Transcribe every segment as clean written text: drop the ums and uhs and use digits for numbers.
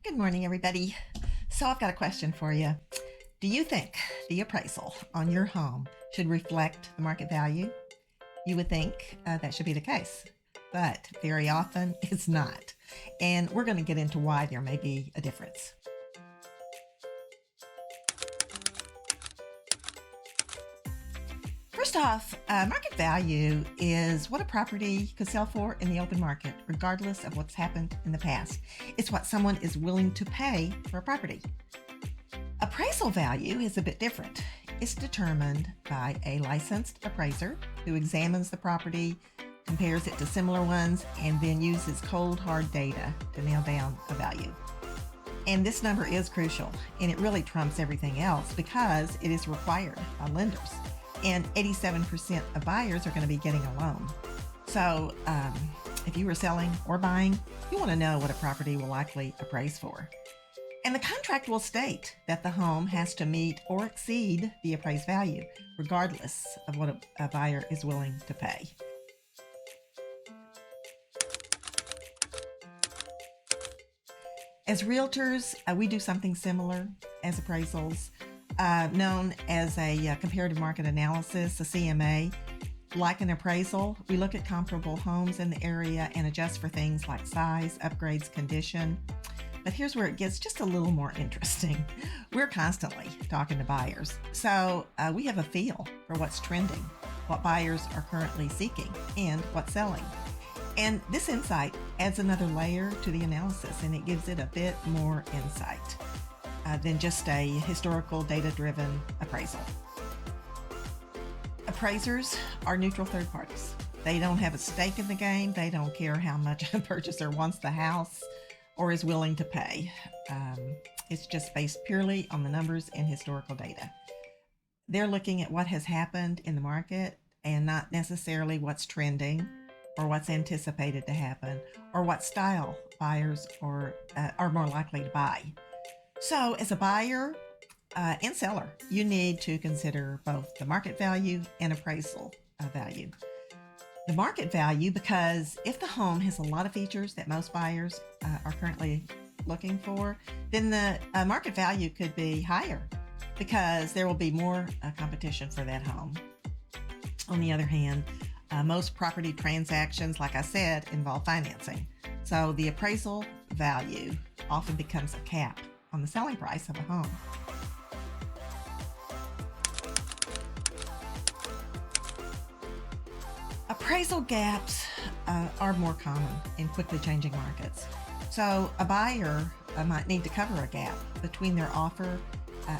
Good morning, everybody. So I've got a question for you. Do you think the appraisal on your home should reflect the market value? You would think that should be the case, but very often it's not. And we're going to get into why there may be a difference. First off, market value is what a property could sell for in the open market, regardless of what's happened in the past. It's what someone is willing to pay for a property. Appraisal value is a bit different. It's determined by a licensed appraiser who examines the property, compares it to similar ones, and then uses cold, hard data to nail down a value. And this number is crucial, and it really trumps everything else because it is required by lenders. And 87% of buyers are going to be getting a loan. So if you are selling or buying, you want to know what a property will likely appraise for. And the contract will state that the home has to meet or exceed the appraised value, regardless of what a buyer is willing to pay. As realtors, we do something similar as appraisals, known as a comparative market analysis, a CMA. Like an appraisal, we look at comparable homes in the area and adjust for things like size, upgrades, condition. But here's where it gets just a little more interesting. We're constantly talking to buyers, so we have a feel for what's trending, what buyers are currently seeking, and what's selling. And this insight adds another layer to the analysis, and it gives it a bit more insight than just a historical data-driven appraisal. Appraisers are neutral third parties. They don't have a stake in the game. They don't care how much a purchaser wants the house or is willing to pay. It's just based purely on the numbers and historical data. They're looking at what has happened in the market and not necessarily what's trending or what's anticipated to happen or what style buyers are more likely to buy. So as a buyer and seller, you need to consider both the market value and appraisal value. The market value, because if the home has a lot of features that most buyers are currently looking for, then the market value could be higher because there will be more competition for that home. On the other hand, most property transactions, like I said, involve financing. So the appraisal value often becomes a cap on the selling price of a home. Appraisal gaps are more common in quickly changing markets. So a buyer might need to cover a gap between their offer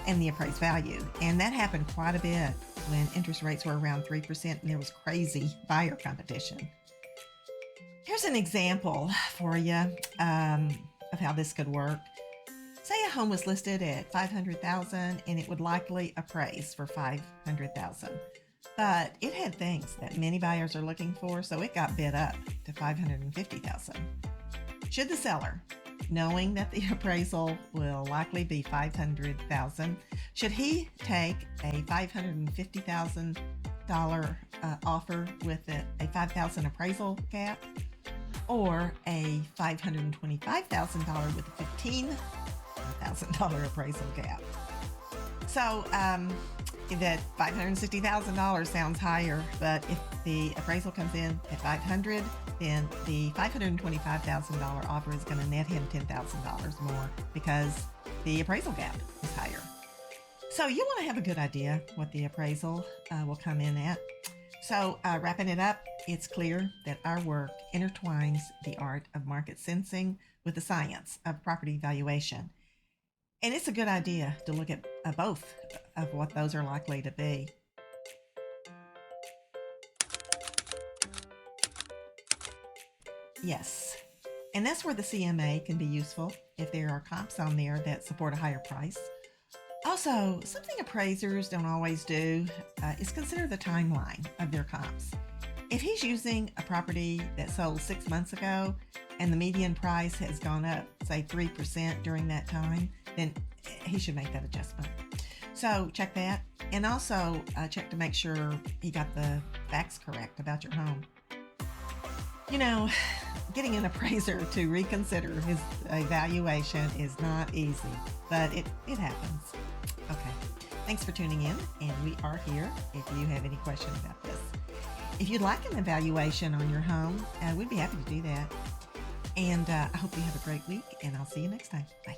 and the appraised value. And that happened quite a bit when interest rates were around 3% and there was crazy buyer competition. Here's an example for you of how this could work. Say a home was listed at $500,000 and it would likely appraise for $500,000. But it had things that many buyers are looking for, so it got bid up to $550,000. Should the seller, knowing that the appraisal will likely be $500,000, should he take a $550,000 offer with a $5,000 appraisal gap, or a $525,000 with a $15,000 appraisal gap? So that $560,000 sounds higher, but if the appraisal comes in at $500,000, then the $525,000 offer is going to net him $10,000 more because the appraisal gap is higher. So you want to have a good idea what the appraisal will come in at. So wrapping it up, it's clear that our work intertwines the art of market sensing with the science of property valuation. And it's a good idea to look at both of what those are likely to be. Yes, and that's where the CMA can be useful if there are comps on there that support a higher price. Also, something appraisers don't always do is consider the timeline of their comps. If he's using a property that sold 6 months ago and the median price has gone up, say 3% during that time, then he should make that adjustment. So check that, and also check to make sure he got the facts correct about your home. You know, getting an appraiser to reconsider his evaluation is not easy, but it happens. Okay. Thanks for tuning in, and we are here if you have any question about this. If you'd like an evaluation on your home, we'd be happy to do that. And I hope you have a great week, and I'll see you next time. Bye.